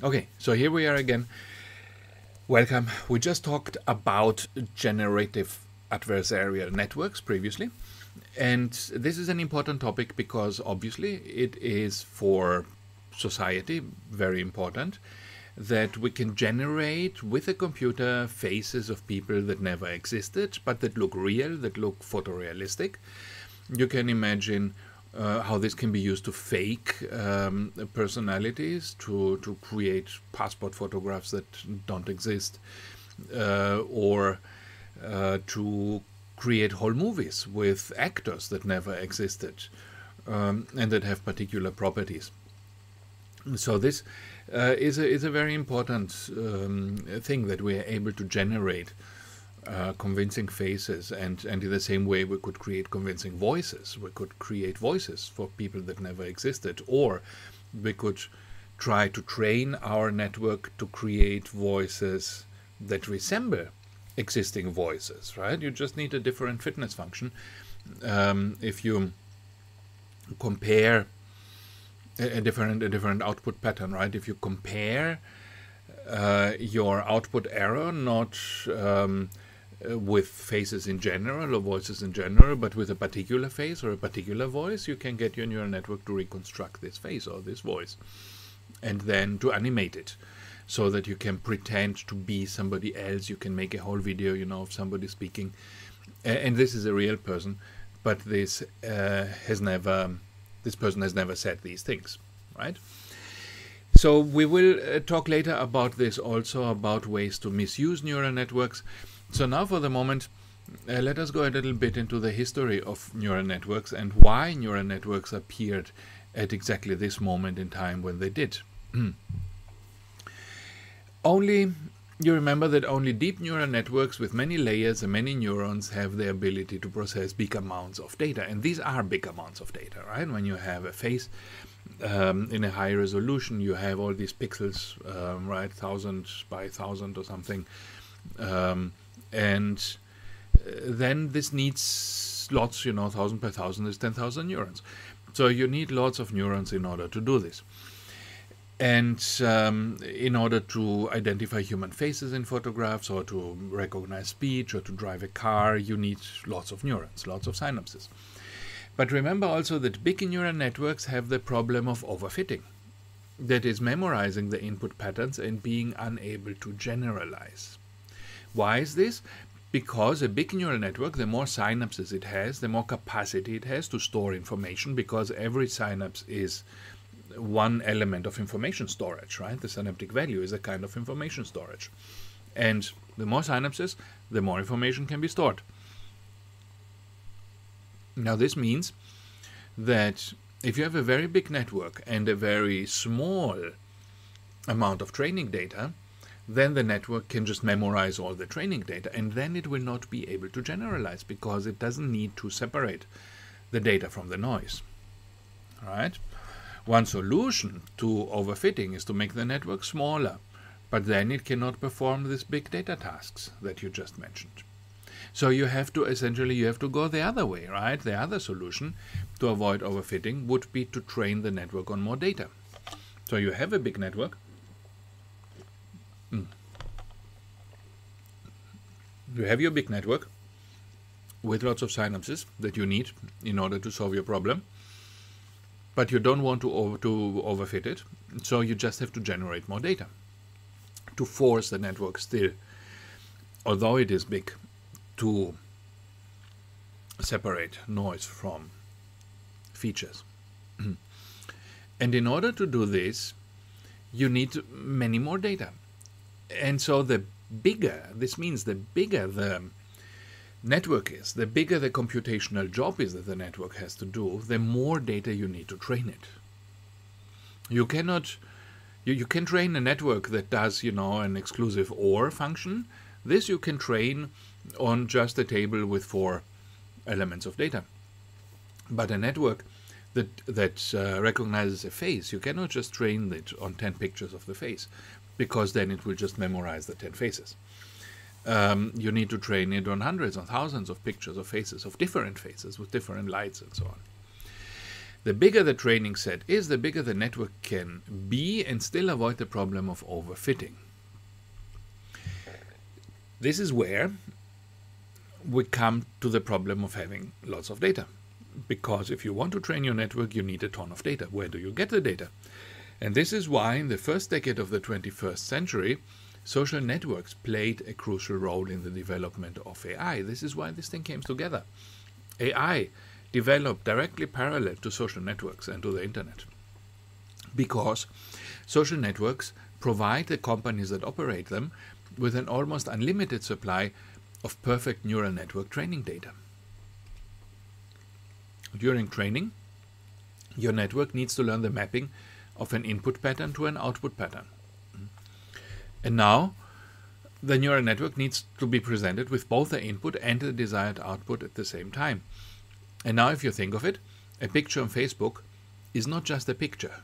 Okay, so here we are again. Welcome. We just talked about generative adversarial networks previously. And this is an important topic because obviously it is for society very important that we can generate with a computer faces of people that never existed but that look real, that look photorealistic. You can imagine how this can be used to fake personalities, to create passport photographs that don't exist, or to create whole movies with actors that never existed and that have particular properties. So this is a very important thing that we are able to generate convincing faces, and in the same way we could create convincing voices. We could create voices for people that never existed, or we could try to train our network to create voices that resemble existing voices, right? You just need a different fitness function. If you compare a different output pattern, right? If you compare your output error not with faces in general or voices in general, but with a particular face or a particular voice, you can get your neural network to reconstruct this face or this voice and then to animate it so that you can pretend to be somebody else. You can make a whole video, of somebody speaking, and this is a real person, but this person has never said these things, right? So we will talk later about this also, about ways to misuse neural networks. So now for the moment, let us go a little bit into the history of neural networks and why neural networks appeared at exactly this moment in time when they did. You remember that only deep neural networks with many layers and many neurons have the ability to process big amounts of data. And these are big amounts of data, right? When you have a face in a high resolution, you have all these pixels, right? 1,000 by 1,000 or something. And then this needs lots, 1,000 by 1,000 is 10,000 neurons. So you need lots of neurons in order to do this. And in order to identify human faces in photographs, or to recognize speech, or to drive a car, you need lots of neurons, lots of synapses. But remember also that big neural networks have the problem of overfitting. That is, memorizing the input patterns and being unable to generalize. Why is this? Because a big neural network, the more synapses it has, the more capacity it has to store information, because every synapse is one element of information storage, right? The synaptic value is a kind of information storage. And the more synapses, the more information can be stored. Now this means that if you have a very big network and a very small amount of training data, then the network can just memorize all the training data, and then it will not be able to generalize because it doesn't need to separate the data from the noise. All right? One solution to overfitting is to make the network smaller, but then it cannot perform these big data tasks that you just mentioned. So you have to go the other way, right? The other solution to avoid overfitting would be to train the network on more data. So you have a big network. You have your big network with lots of synapses that you need in order to solve your problem, but you don't want to overfit it, so you just have to generate more data to force the network still, although it is big, to separate noise from features. And in order to do this, you need many more data. And so this means the bigger the network is, the bigger the computational job is that the network has to do, the more data you need to train it. You can train a network that does, an exclusive OR function. This you can train on just a table with 4 elements of data. But a network that recognizes a face, you cannot just train it on 10 pictures of the face, because then it will just memorize the 10 faces. You need to train it on hundreds and thousands of pictures of faces, of different faces with different lights and so on. The bigger the training set is, the bigger the network can be and still avoid the problem of overfitting. This is where we come to the problem of having lots of data. Because if you want to train your network, you need a ton of data. Where do you get the data? And this is why in the first decade of the 21st century, social networks played a crucial role in the development of AI. This is why this thing came together. AI developed directly parallel to social networks and to the internet. Because social networks provide the companies that operate them with an almost unlimited supply of perfect neural network training data. During training, your network needs to learn the mapping of an input pattern to an output pattern. And now, the neural network needs to be presented with both the input and the desired output at the same time. And now if you think of it, a picture on Facebook is not just a picture.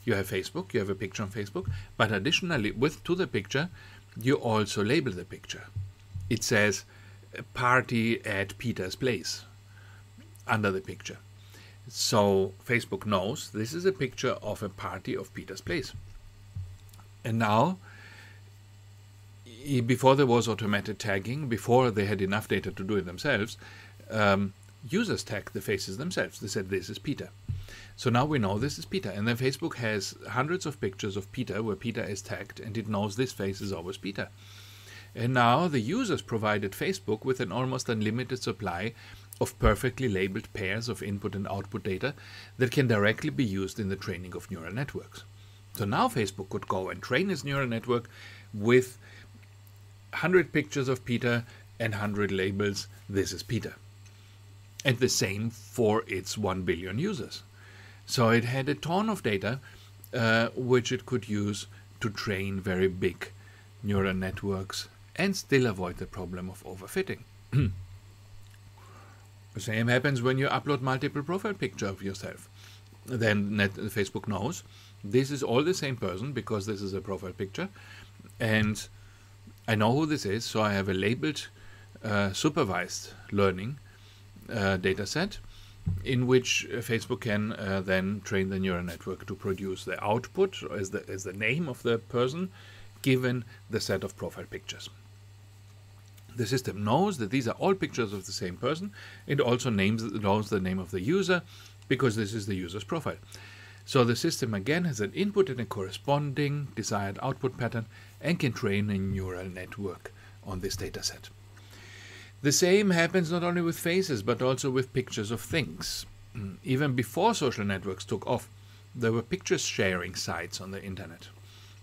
You have Facebook, you have a picture on Facebook, but additionally, to the picture, you also label the picture. It says, party at Peter's place, under the picture. So Facebook knows this is a picture of a party of Peter's place. And now, before there was automated tagging, before they had enough data to do it themselves, users tagged the faces themselves. They said, this is Peter. So now we know this is Peter. And then Facebook has hundreds of pictures of Peter where Peter is tagged, and it knows this face is always Peter. And now the users provided Facebook with an almost unlimited supply of perfectly labeled pairs of input and output data that can directly be used in the training of neural networks. So now Facebook could go and train its neural network with 100 pictures of Peter and 100 labels, this is Peter. And the same for its 1 billion users. So it had a ton of data which it could use to train very big neural networks and still avoid the problem of overfitting. The same happens when you upload multiple profile pictures of yourself. Then Facebook knows this is all the same person because this is a profile picture, and I know who this is, so I have a labeled supervised learning data set in which Facebook can then train the neural network to produce the output as the name of the person given the set of profile pictures. The system knows that these are all pictures of the same person. It also knows the name of the user because this is the user's profile. So the system again has an input and a corresponding desired output pattern and can train a neural network on this data set. The same happens not only with faces but also with pictures of things. Even before social networks took off, there were picture sharing sites on the internet.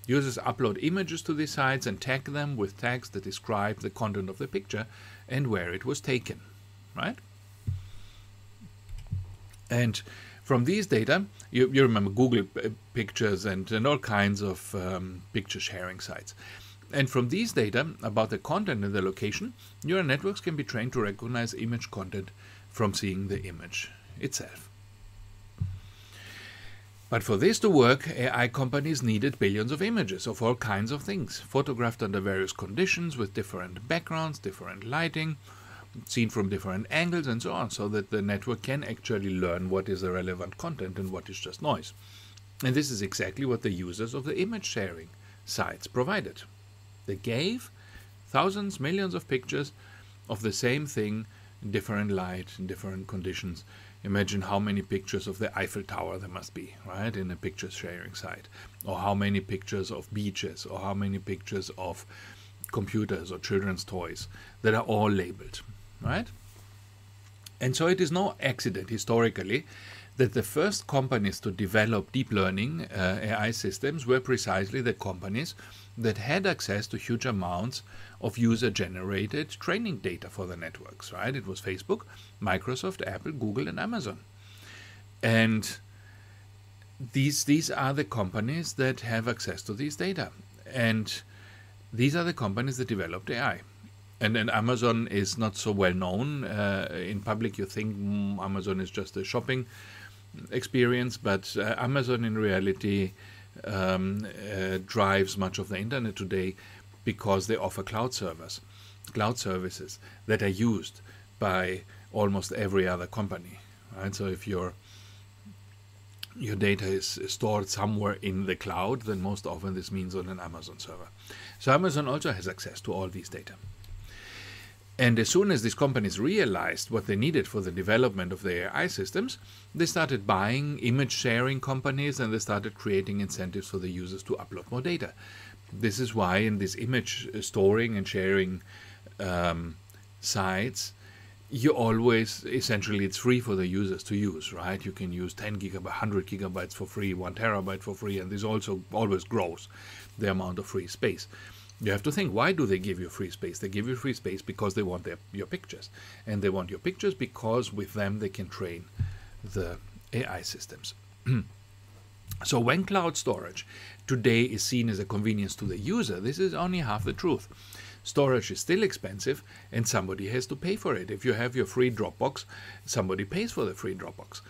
Users upload images to these sites and tag them with tags that describe the content of the picture and where it was taken, right? And from these data, you remember Google Pictures and all kinds of picture sharing sites. And from these data about the content and the location, neural networks can be trained to recognize image content from seeing the image itself. But for this to work, AI companies needed billions of images of all kinds of things, photographed under various conditions with different backgrounds, different lighting, seen from different angles and so on, so that the network can actually learn what is the relevant content and what is just noise. And this is exactly what the users of the image sharing sites provided. They gave thousands, millions of pictures of the same thing in different light, in different conditions. Imagine how many pictures of the Eiffel Tower there must be, right, in a picture sharing site. Or how many pictures of beaches, or how many pictures of computers or children's toys that are all labeled, right? And so it is no accident historically that the first companies to develop deep learning AI systems were precisely the companies that had access to huge amounts of user-generated training data for the networks, right? It was Facebook, Microsoft, Apple, Google, and Amazon. And these are the companies that have access to these data. And these are the companies that developed AI. And Amazon is not so well known. In public, you think Amazon is just a shopping experience, but Amazon in reality drives much of the internet today because they offer cloud services that are used by almost every other company, right? So if you're your data is stored somewhere in the cloud, then most often this means on an Amazon server. So Amazon also has access to all these data. And as soon as these companies realized what they needed for the development of their AI systems, they started buying image sharing companies, and they started creating incentives for the users to upload more data. This is why in these image storing and sharing sites, you always, essentially, it's free for the users to use, right? You can use 10 gigabytes, 100 gigabytes for free, 1 terabyte for free, and this also always grows the amount of free space. You have to think, why do they give you free space? They give you free space because they want your pictures. And they want your pictures because with them they can train the AI systems. So when cloud storage today is seen as a convenience to the user, this is only half the truth. Storage is still expensive and somebody has to pay for it. If you have your free Dropbox, somebody pays for the free Dropbox.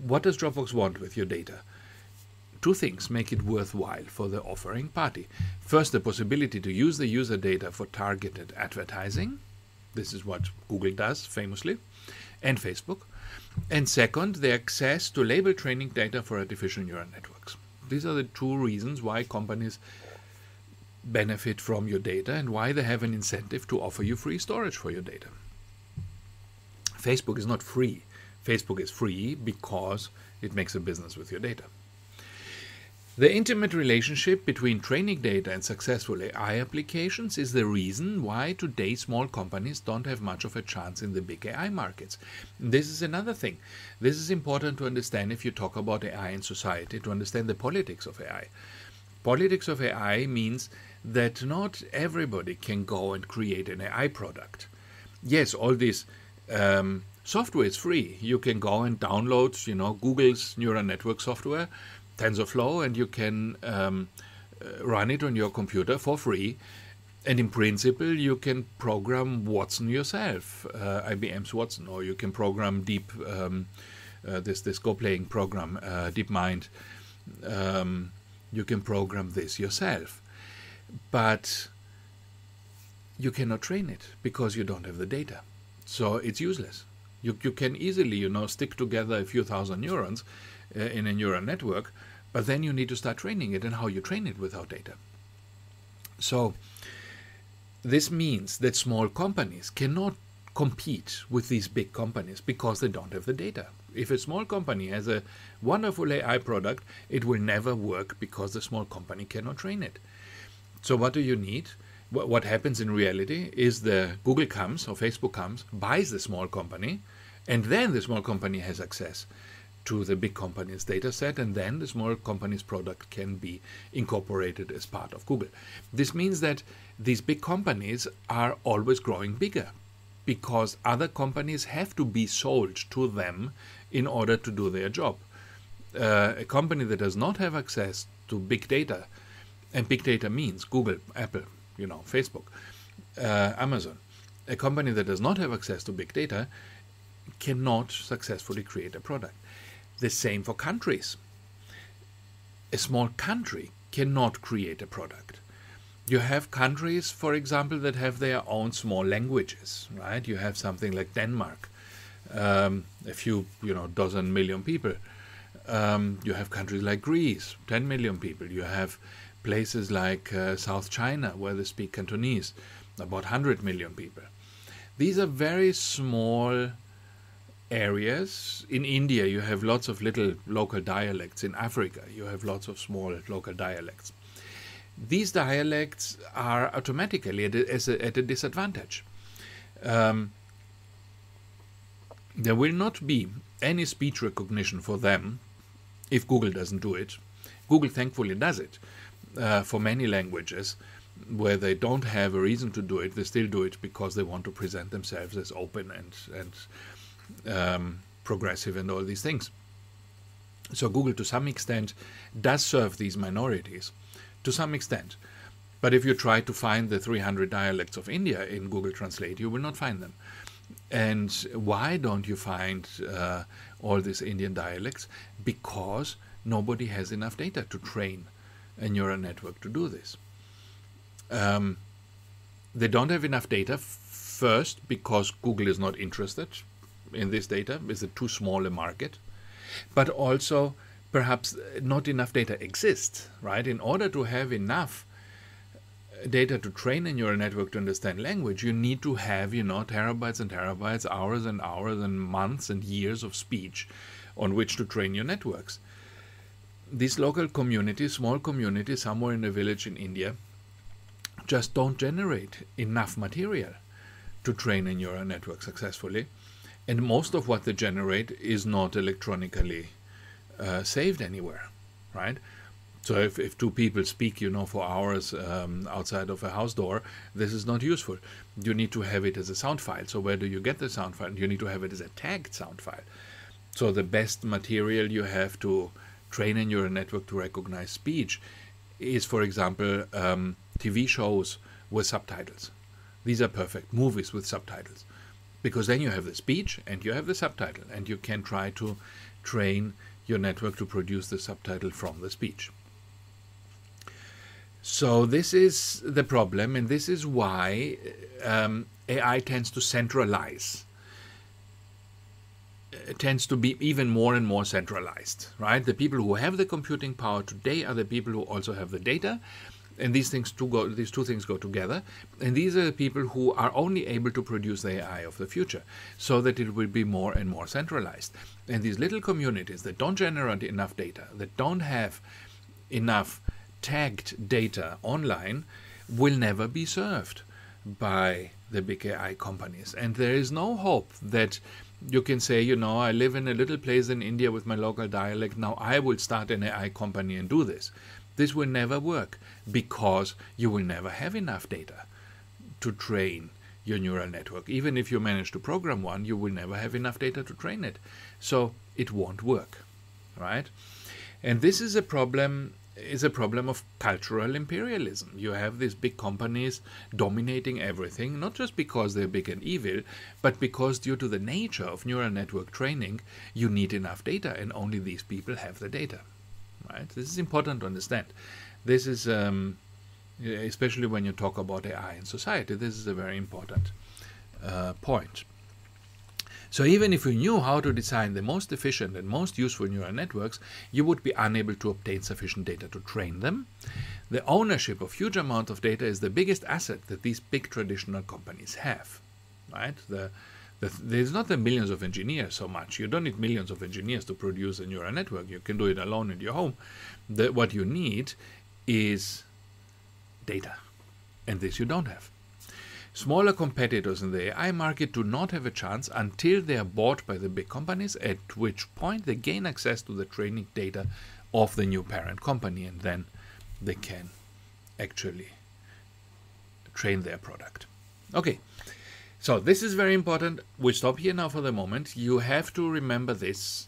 What does Dropbox want with your data? Two things make it worthwhile for the offering party. First, the possibility to use the user data for targeted advertising. This is what Google does famously, and Facebook. And second, the access to label training data for artificial neural networks. These are the two reasons why companies benefit from your data and why they have an incentive to offer you free storage for your data. Facebook is not free. Facebook is free because it makes a business with your data. The intimate relationship between training data and successful AI applications is the reason why today small companies don't have much of a chance in the big AI markets. This is another thing. This is important to understand if you talk about AI in society, to understand the politics of AI. Politics of AI means that not everybody can go and create an AI product. Yes, all this software is free. You can go and download, Google's neural network software, TensorFlow, and you can run it on your computer for free. And in principle, you can program Watson yourself, IBM's Watson, or you can program this Go-playing program, DeepMind. You can program this yourself. But you cannot train it because you don't have the data. So it's useless. You can easily, stick together a few thousand neurons in a neural network, but then you need to start training it, and how you train it without data. So this means that small companies cannot compete with these big companies because they don't have the data. If a small company has a wonderful AI product, it will never work because the small company cannot train it. So what do you need? What happens in reality is the Google comes or Facebook comes, buys the small company, and then the small company has access to the big company's data set, and then the small company's product can be incorporated as part of Google. This means that these big companies are always growing bigger because other companies have to be sold to them in order to do their job. A company that does not have access to big data, and big data means Google, Apple, Facebook, Amazon. A company that does not have access to big data cannot successfully create a product. The same for countries. A small country cannot create a product. You have countries, for example, that have their own small languages, right? You have something like Denmark, a few, dozen million people. You have countries like Greece, 10 million people. You have places like South China, where they speak Cantonese, about 100 million people. These are very small areas. In India, you have lots of little local dialects. In Africa, you have lots of small local dialects. These dialects are automatically at a disadvantage. There will not be any speech recognition for them if Google doesn't do it. Google thankfully does it for many languages where they don't have a reason to do it. They still do it because they want to present themselves as open and progressive and all these things. So Google, to some extent, does serve these minorities, to some extent. But if you try to find the 300 dialects of India in Google Translate, you will not find them. And why don't you find all these Indian dialects? Because nobody has enough data to train a neural network to do this. They don't have enough data, first, because Google is not interested in this data. It's too small a market. But also, perhaps not enough data exists, right? In order to have enough data to train a neural network to understand language, you need to have, terabytes and terabytes, hours and hours and months and years of speech on which to train your networks. These local communities, small communities somewhere in a village in India, just don't generate enough material to train a neural network successfully. And most of what they generate is not electronically saved anywhere, right? So if two people speak, for hours outside of a house door, this is not useful. You need to have it as a sound file. So where do you get the sound file? You need to have it as a tagged sound file. So the best material you have to train a neural network to recognize speech is, for example, TV shows with subtitles. These are perfect. Movies with subtitles. Because then you have the speech and you have the subtitle, and you can try to train your network to produce the subtitle from the speech. So this is the problem, and this is why AI tends to centralize. It tends to be even more and more centralized, right? The people who have the computing power today are the people who also have the data, and these two things go together. And these are the people who are only able to produce the AI of the future, so that it will be more and more centralized. And these little communities that don't generate enough data, that don't have enough tagged data online, will never be served by the big AI companies. And there is no hope that you can say, I live in a little place in India with my local dialect, now I will start an AI company and do this. This will never work, because you will never have enough data to train your neural network. Even if you manage to program one, you will never have enough data to train it. So it won't work, right? And this is a problem of cultural imperialism. You have these big companies dominating everything, not just because they're big and evil, but because due to the nature of neural network training, you need enough data, and only these people have the data, right? This is important to understand. This is, especially when you talk about AI in society, this is a very important point. So even if you knew how to design the most efficient and most useful neural networks, you would be unable to obtain sufficient data to train them. The ownership of huge amounts of data is the biggest asset that these big traditional companies have, right? There's not the millions of engineers so much. You don't need millions of engineers to produce a neural network. You can do it alone in your home. What you need is data, and this you don't have. Smaller competitors in the AI market do not have a chance until they are bought by the big companies, at which point they gain access to the training data of the new parent company, and then they can actually train their product. Okay, so this is very important. We stop here now for the moment. You have to remember this.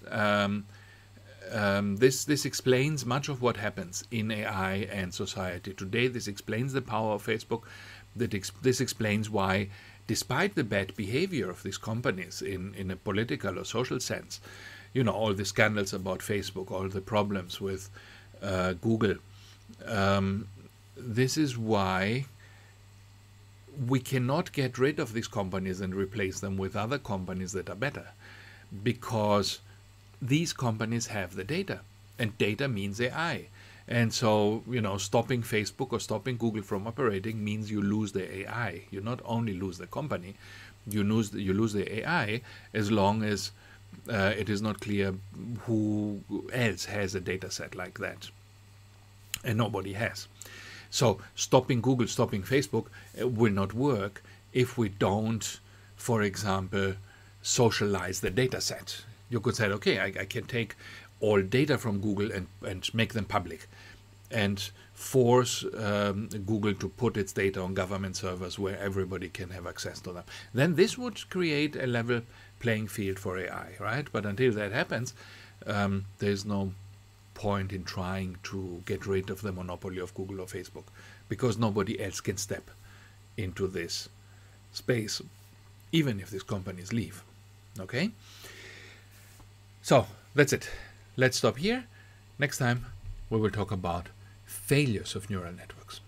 This explains much of what happens in AI and society today. This explains the power of Facebook. This explains why, despite the bad behavior of these companies in a political or social sense, all the scandals about Facebook, all the problems with Google, this is why we cannot get rid of these companies and replace them with other companies that are better, because these companies have the data, and data means AI. And so, stopping Facebook or stopping Google from operating means you lose the AI. You not only lose the company, you lose the AI, as long as it is not clear who else has a data set like that. And nobody has. So stopping Google, stopping Facebook will not work if we don't, for example, socialize the data set. You could say, okay, I can take all data from Google and make them public, and force Google to put its data on government servers where everybody can have access to them. Then this would create a level playing field for AI, right? But until that happens, there's no point in trying to get rid of the monopoly of Google or Facebook, because nobody else can step into this space, even if these companies leave. Okay? So that's it. Let's stop here. Next time we will talk about failures of neural networks.